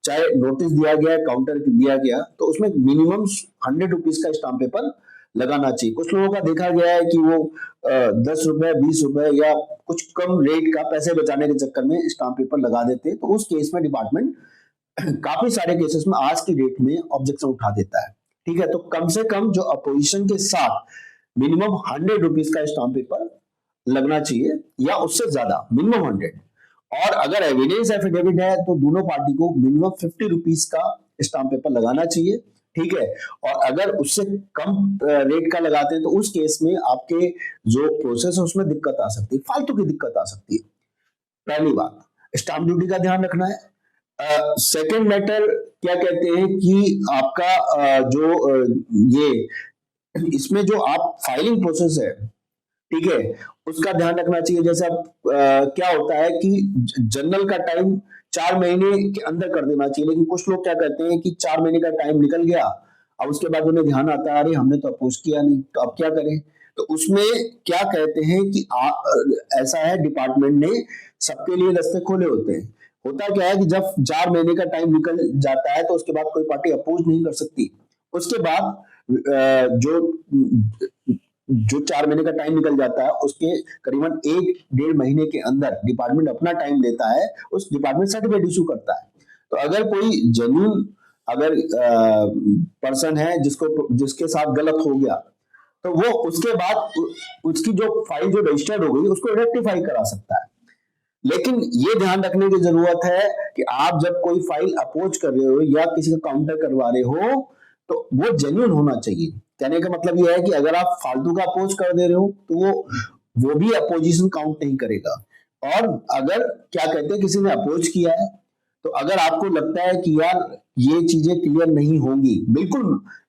चाहे नोटिस दिया गया, काउंटर दिया गया, तो उसमें मिनिमम 100 रुपीज का स्टाम्प पेपर लगाना चाहिए। कुछ लोगों का देखा गया है कि वो 10 रुपए 20 रुपए या कुछ कम रेट का पैसे बचाने के चक्कर में स्टाम्प पेपर लगा देते हैं, तो उस केस में डिपार्टमेंट काफी सारे केसेस में आज की डेट में ऑब्जेक्शन उठा देता है, ठीक है। तो कम से कम जो अपोजिशन के साथ मिनिमम 100 रुपीज का स्टाम्प पेपर लगना चाहिए या उससे ज्यादा, मिनिमम 100। और अगर एविडेंस एफिडेविट है तो दोनों पार्टी को मिनिमम 50 रुपीज का स्टाम्प पेपर लगाना चाहिए, ठीक है। और अगर उससे कम रेट का लगाते हैं तो उस केस में आपके जो प्रोसेस है उसमें दिक्कत आ सकती है, फालतू की दिक्कत आ सकती है। पहली बात स्टाम्प ड्यूटी का ध्यान रखना है। सेकेंड मैटर क्या कहते हैं कि आपका ये इसमें जो आप फाइलिंग प्रोसेस है, ठीक है, उसका ध्यान रखना चाहिए। जैसे अब क्या होता है कि जनरल का टाइम 4 महीने के अंदर कर देना चाहिए, लेकिन कुछ लोग क्या कहते हैं कि 4 महीने का टाइम निकल गया, अब उसके बाद उन्हें ध्यान आता है अरे हमने तो अपोज किया नहीं, तो अब क्या करें। तो उसमें क्या कहते हैं कि ऐसा है डिपार्टमेंट ने सबके लिए रास्ते खोले होते हैं। होता क्या है कि जब 4 महीने का टाइम निकल जाता है तो उसके बाद कोई पार्टी अपोज नहीं कर सकती। उसके बाद जो जो 4 महीने का टाइम निकल जाता है उसके करीबन 1-1.5 महीने के अंदर डिपार्टमेंट अपना टाइम लेता है, उस डिपार्टमेंट सर्टिफिकेट इशू करता है। तो अगर कोई जेन्युइन अगर पर्सन है जिसके साथ गलत हो गया, तो वो उसके बाद उसकी जो फाइल जो रजिस्टर्ड हो गई उसको रेक्टिफाई करा सकता है। लेकिन ये ध्यान रखने की जरूरत है कि आप जब कोई फाइल अपोज कर रहे हो या किसी का काउंटर करवा रहे हो तो वो जेन्युइन होना चाहिए। कहने का मतलब ये है कि अगर आप फालतू का अपोज कर दे रहे हो तो वो भी अपोजिशन काउंट नहीं करेगा। और अगर क्या कहते हैं किसी ने अपोज किया है तो अगर आपको लगता है कि यार ये चीजें क्लियर नहीं होंगी, बिल्कुल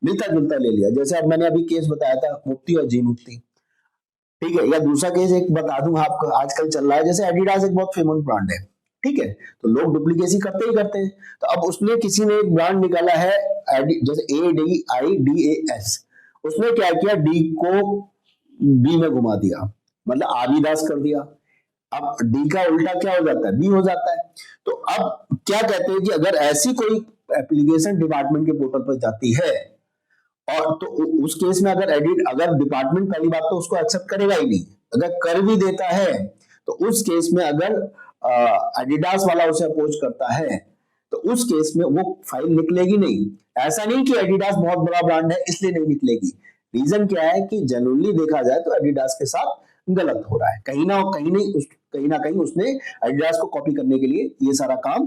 मिलता जुलता ले लिया, जैसे अब मैंने अभी केस बताया था मुफ्ती और जी मुफ्ती, ठीक है, या दूसरा केस एक बता दूं आपको आजकल चल रहा है, जैसे एडिडास एक बहुत फेमस ब्रांड है, ठीक है, तो लोग डुप्लीकेसी करते ही करते हैं। तो अब उसने किसी ने एक ब्रांड निकाला है जैसे ADIDAS, उसने क्या किया डी को बी में घुमा दिया, मतलब आदिदास कर दिया। अब डी का उल्टा क्या हो जाता है, बी हो जाता है। तो अब क्या कहते हैं कि अगर ऐसी कोई एप्लीकेशन डिपार्टमेंट के पोर्टल पर जाती है और तो उस केस में अगर डिपार्टमेंट पहली बात तो उसको एक्सेप्ट करेगा ही नहीं, अगर कर भी देता है तो उस केस में अगर एडिडास वाला उसे अपोज करता है तो उस केस में वो फाइल निकलेगी नहीं। ऐसा नहीं कि एडिडास बहुत बड़ा ब्रांड है इसलिए नहीं निकलेगी, रीजन क्या है कि जेन्युइनली देखा जाए तो एडिडास के साथ गलत हो रहा है, कहीं ना कहीं उसने एडिडास को कॉपी करने के लिए ये सारा काम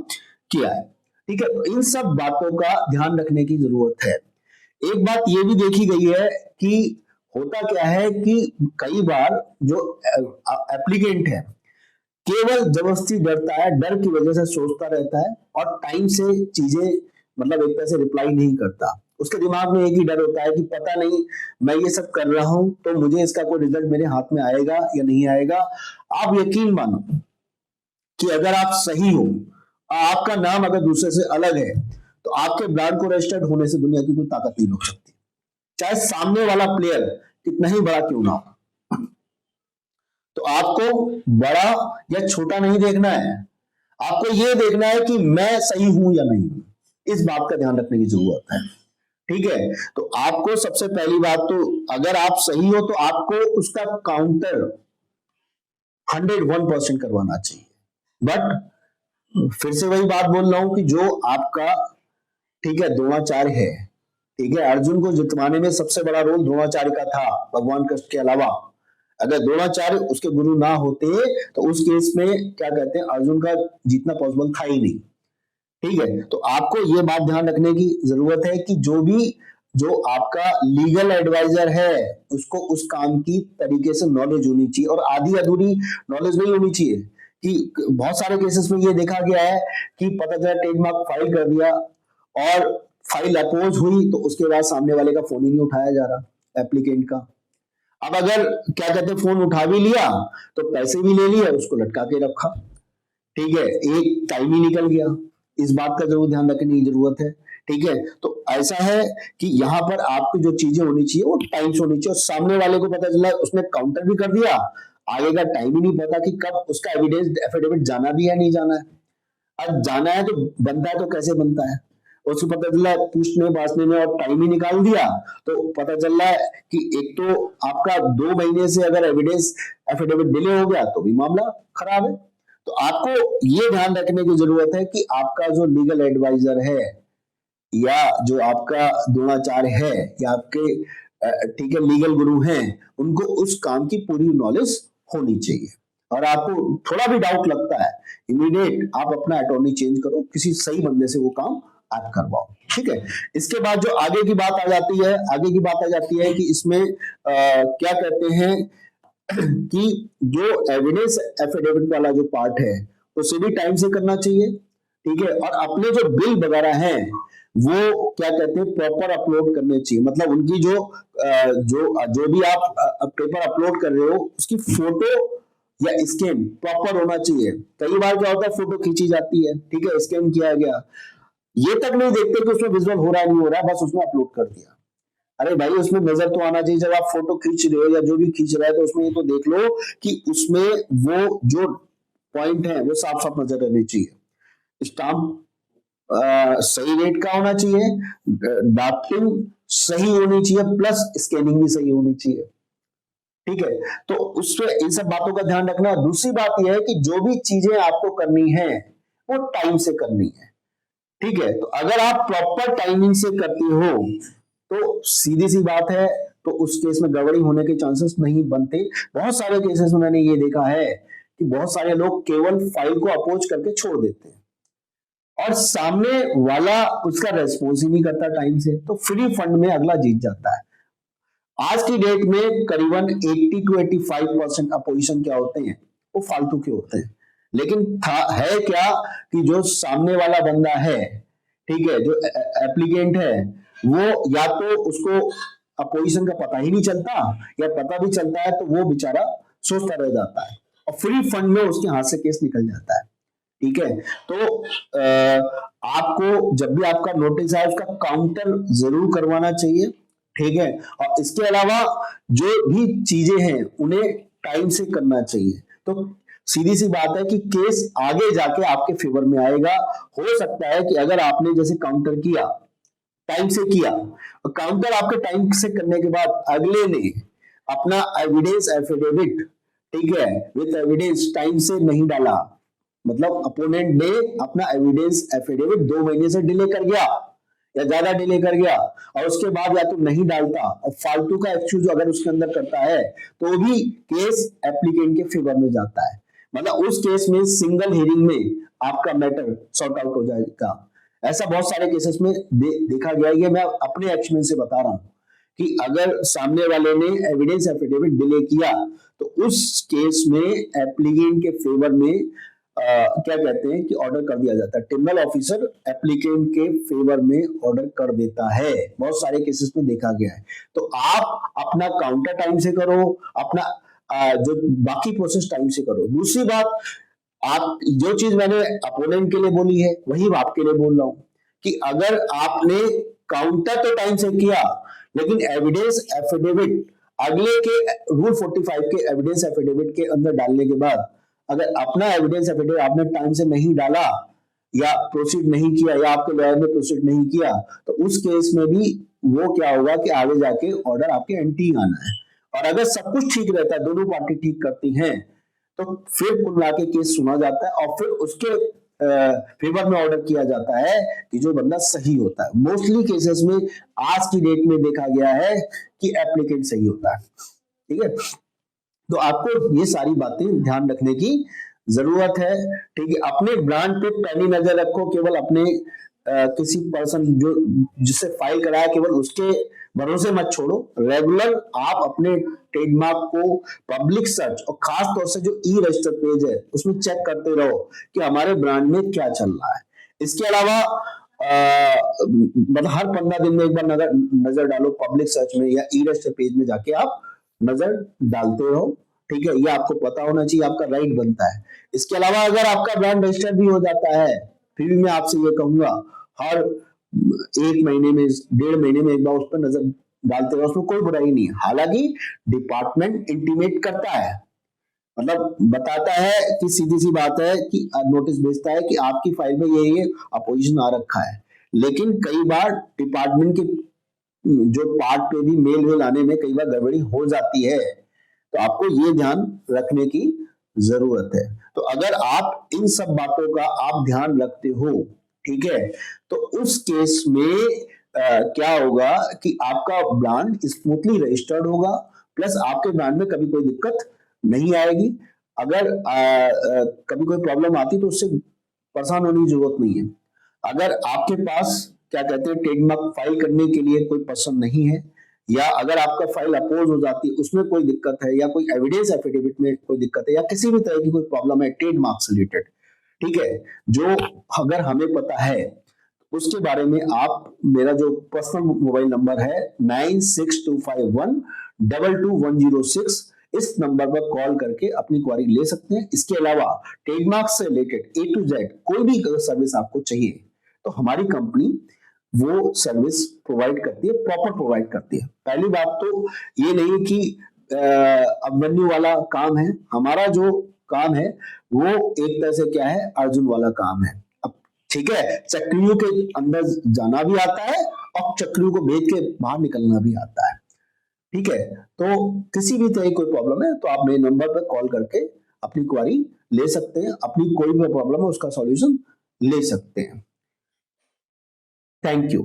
किया है, ठीक है। तो इन सब बातों का ध्यान रखने की जरूरत है। एक बात ये भी देखी गई है कि होता क्या है कि कई बार जो एप्लीकेंट है केवल जबरदस्ती डरता है, डर की वजह से सोचता रहता है और टाइम से चीजें मतलब एक तरह से रिप्लाई नहीं करता। उसके दिमाग में एक ही डर होता है कि पता नहीं मैं ये सब कर रहा हूं तो मुझे इसका कोई रिजल्ट मेरे हाथ में आएगा या नहीं आएगा। आप यकीन मानो कि अगर आप सही हो, आपका नाम अगर दूसरे से अलग है, तो आपके ब्रांड को रजिस्टर्ड होने से दुनिया की कोई ताकत नहीं रोक सकती, चाहे सामने वाला प्लेयर कितना ही बड़ा क्यों ना हो। तो आपको बड़ा या छोटा नहीं देखना है, आपको यह देखना है कि मैं सही हूं या नहीं हूं। इस बात का ध्यान रखने की जरूरत है। ठीक है, तो आपको सबसे पहली बात तो अगर आप सही हो तो आपको उसका काउंटर 101% करवाना चाहिए। बट फिर से वही बात बोल रहा हूं कि जो आपका ठीक है द्रोणाचार्य है, ठीक है, अर्जुन को जितवाने में सबसे बड़ा रोल द्रोणाचार्य का था भगवान कृष्ण के अलावा। अगर द्रोणाचार्य उसके गुरु ना होते तो उस केस में क्या कहते हैं अर्जुन का जीतना पॉसिबल था ही नहीं। ठीक है, तो आपको ये बात ध्यान रखने की जरूरत है कि जो आपका लीगल एडवाइजर है उसको उस काम की तरीके से नॉलेज होनी चाहिए और आधी अधूरी नॉलेज नहीं होनी चाहिए। कि बहुत सारे केसेस में ये देखा गया है कि पता चला ट्रेडमार्क फाइल कर दिया और फाइल अपोज हुई तो उसके बाद सामने वाले का फोन ही नहीं उठाया जा रहा एप्लीकेंट का। अब अगर क्या कहते हैं फोन उठा भी लिया तो पैसे भी ले लिए, उसको लटका के रखा। ठीक है, एक टाइम ही निकल गया। इस बात का जरूर ध्यान रखने की जरूरत है। ठीक है, तो ऐसा है कि यहाँ पर आपको जो चीजें होनी चाहिए वो टाइम से होनी चाहिए और सामने वाले को पता चला उसने काउंटर भी कर दिया, आगे का टाइम ही नहीं पता कि कब उसका एविडेंस एफिडेविट जाना भी है नहीं जाना है। अब जाना है तो बनता है तो कैसे बनता है, उसको पता चला पूछने बासने में और टाइम ही निकाल दिया तो पता चल रहा है कि एक तो आपका 2 महीने से अगर एविडेंस एफिडेविट डिले हो गया तो भी मामला खराब है। तो आपको ये ध्यान रखने की जरूरत है कि आपका जो लीगल एडवाइजर है या जो आपका द्रोणाचार्य है या आपके ठीक है लीगल गुरु हैं, उनको उस काम की पूरी नॉलेज होनी चाहिए। और आपको थोड़ा भी डाउट लगता है इमीडिएट आप अपना अटॉर्नी चेंज करो, किसी सही बंदे से वो काम आप करवाओ। ठीक है, इसके बाद जो आगे की बात आ जाती है, आगे की बात आ जाती है कि इसमें क्या कहते हैं कि जो एविडेंस एफिडेविट वाला जो पार्ट है उसे भी टाइम से करना चाहिए। ठीक है, और अपने जो बिल वगैरह हैं वो क्या कहते हैं प्रॉपर अपलोड करने चाहिए। मतलब उनकी जो भी आप पेपर अपलोड कर रहे हो उसकी फोटो या स्कैन प्रॉपर होना चाहिए। कई बार क्या होता है फोटो खींची जाती है, ठीक है, स्कैन किया गया, ये तक नहीं देखते कि उसमें विजुअल हो रहा है नहीं हो रहा है, बस उसमें अपलोड कर दिया। अरे भाई उसमें नजर तो आना चाहिए, जब आप फोटो खींच रहे हो या जो भी खींच रहा है तो उसमें ये तो देख लो कि उसमें वो जो पॉइंट है वो साफ साफ नजर आने चाहिए। स्टाम्प सही रेट का होना चाहिए, ड्राफ्टिंग सही होनी चाहिए, प्लस स्कैनिंग भी सही होनी चाहिए। ठीक है, तो उसमें इन सब बातों का ध्यान रखना। दूसरी बात यह है कि जो भी चीजें आपको करनी है वो टाइम से करनी है। ठीक है, तो अगर आप प्रॉपर टाइमिंग से करती हो तो सीधी सी बात है तो उस केस में गड़बड़ी होने के चांसेस नहीं बनते। बहुत सारे केसेस में मैंने ये देखा है कि बहुत सारे लोग केवल फाइल को अपोज करके छोड़ देते हैं और सामने वाला उसका रेस्पॉन्स ही नहीं करता टाइम से, तो फ्री फंड में अगला जीत जाता है। आज की डेट में करीबन 80 to 85% अपोजिशन क्या होते हैं वो फालतू के होते हैं। लेकिन है क्या कि जो सामने वाला बंदा है, ठीक है, जो एप्लीकेंट है, वो या तो उसको अपोजिशन का पता ही नहीं चलता या पता भी चलता है तो वो बेचारा सोचता रह जाता है और फ्री फंड में उसके हाथ से केस निकल जाता है। ठीक है, तो आपको जब भी आपका नोटिस आए उसका काउंटर जरूर करवाना चाहिए। ठीक है, और इसके अलावा जो भी चीजें हैं उन्हें टाइम से करना चाहिए। तो सीधी सी बात है कि केस आगे जाके आपके फेवर में आएगा। हो सकता है कि अगर आपने जैसे काउंटर किया टाइम से किया और काउंटर आपके टाइम से करने के बाद अगले ने अपना एविडेंस एफिडेविट, ठीक है, विद एविडेंस टाइम से नहीं डाला, मतलब अपोनेंट ने अपना एविडेंस एफिडेविट 2 महीने से डिले कर गया या ज्यादा डिले कर गया और उसके बाद या तो नहीं डालता और फालतू का एक्सक्यूज अगर उसके अंदर करता है तो भी केस एप्लीकेंट के फेवर में जाता है। मतलब उस केस में सिंगल हियरिंग में आपका मैटर सॉर्ट आउट हो जाएगा। ऐसा बहुत सारे केसेस में देखा गया है, मैं अपने एक्सपीरियंस से बता रहा हूं कि अगर सामने वाले ने एविडेंस एफिडेविट डिले किया तो उस केस में एप्लीकेंट के फेवर में क्या कहते हैं कि ऑर्डर कर दिया जाता है। ट्रिब्यूनल ऑफिसर एप्लीकेंट के फेवर में ऑर्डर कर देता है, बहुत सारे केसेस में देखा गया है। तो आप अपना काउंटर टाइम से करो, अपना जो बाकी प्रोसेस टाइम से करो। दूसरी बात, आप जो चीज मैंने अपोनेंट के लिए बोली है वही आपके लिए बोल रहा हूं कि अगर आपने काउंटर तो टाइम से किया लेकिन एविडेंस एफिडेविट अगले के रूल 45 के एविडेंस एफिडेविट के अंदर डालने के बाद अगर अपना एविडेंस एफिडेविट आपने टाइम से नहीं डाला या प्रोसीड नहीं किया या आपके लॉयर ने प्रोसीड नहीं किया तो उस केस में भी वो क्या होगा कि आगे जाके ऑर्डर आपके एंटी आना है। और अगर सब कुछ ठीक रहता है, दोनों पार्टी ठीक करती हैं, तो फिर कुल मिला के केस सुना जाता है और फिर उसके फेवर में ऑर्डर किया जाता है कि जो बंदा सही होता है। मोस्टली केसेस में आज की डेट में देखा गया है कि एप्लीकेंट सही होता है। ठीक है, तो आपको ये सारी बातें ध्यान रखने की जरूरत है। ठीक है, अपने ब्रांड पे पहली नजर रखो, केवल अपने किसी पर्सन जो जिससे फाइल कराया केवल उसके भरोसे मत छोड़ो। रेगुलर आप अपने ट्रेडमार्क को पब्लिक सर्च और खास तौर से जो ई रजिस्टर पेज है उसमें चेक करते रहो कि हमारे ब्रांड में क्या चल रहा है। इसके अलावा मतलब हर 15 दिन में एक बार नजर डालो पब्लिक सर्च में या ई रजिस्टर पेज में जाके आप नजर डालते रहो। ठीक है, ये आपको पता होना चाहिए, आपका राइट बनता है। इसके अलावा अगर आपका ब्रांड रजिस्टर भी हो जाता है फिर भी मैं आपसे ये कहूंगा हर 1 महीने में 1.5 महीने में एक बार उस पर नजर डालते रहो, उसमें कोई बुराई नहीं है। हालांकि डिपार्टमेंट इंटीमेट करता है, मतलब बताता है कि सीधी सी बात है कि नोटिस भेजता है कि आपकी फाइल में ये अपोजिशन आ रखा है, लेकिन कई बार डिपार्टमेंट के जो पार्ट पे भी मेल वेल आने में कई बार गड़बड़ी हो जाती है, तो आपको ये ध्यान रखने की जरूरत है। तो अगर आप इन सब बातों का आप ध्यान रखते हो, ठीक है, तो उस केस में क्या होगा कि आपका ब्रांड स्मूथली रजिस्टर्ड होगा, प्लस आपके ब्रांड में कभी कोई दिक्कत नहीं आएगी। अगर कभी कोई प्रॉब्लम आती तो उससे परेशान होने की जरूरत नहीं है। अगर आपके पास क्या कहते हैं ट्रेडमार्क फाइल करने के लिए कोई पर्सन नहीं है या अगर आपका फाइल अपोज हो जाती है उसमें कोई दिक्कत है या कोई एविडेंस एफिडेविट में कोई दिक्कत है या किसी भी तरह की कोई प्रॉब्लम है ट्रेडमार्क से रिलेटेड, ठीक है, जो अगर हमें पता है उसके बारे में आप मेरा जो पर्सनल मोबाइल नंबर है 9625122106 इस नंबर पर कॉल करके अपनी क्वारी ले सकते हैं। इसके अलावा ट्रेडमार्क से रिलेटेड A to Z कोई भी सर्विस आपको चाहिए तो हमारी कंपनी वो सर्विस प्रोवाइड करती है, प्रॉपर प्रोवाइड करती है। पहली बात तो ये नहीं कि अभिमन्यु वाला काम है, हमारा जो काम है वो एक तरह से क्या है अर्जुन वाला काम है। अब ठीक है, चक्रियों के अंदर जाना भी आता है और चक्रियों को भेज के बाहर निकलना भी आता है। ठीक है, तो किसी भी तरह की कोई प्रॉब्लम है तो आप मेरे नंबर पर कॉल करके अपनी क्वारी ले सकते हैं, अपनी कोई भी प्रॉब्लम है उसका सॉल्यूशन ले सकते हैं। Thank you.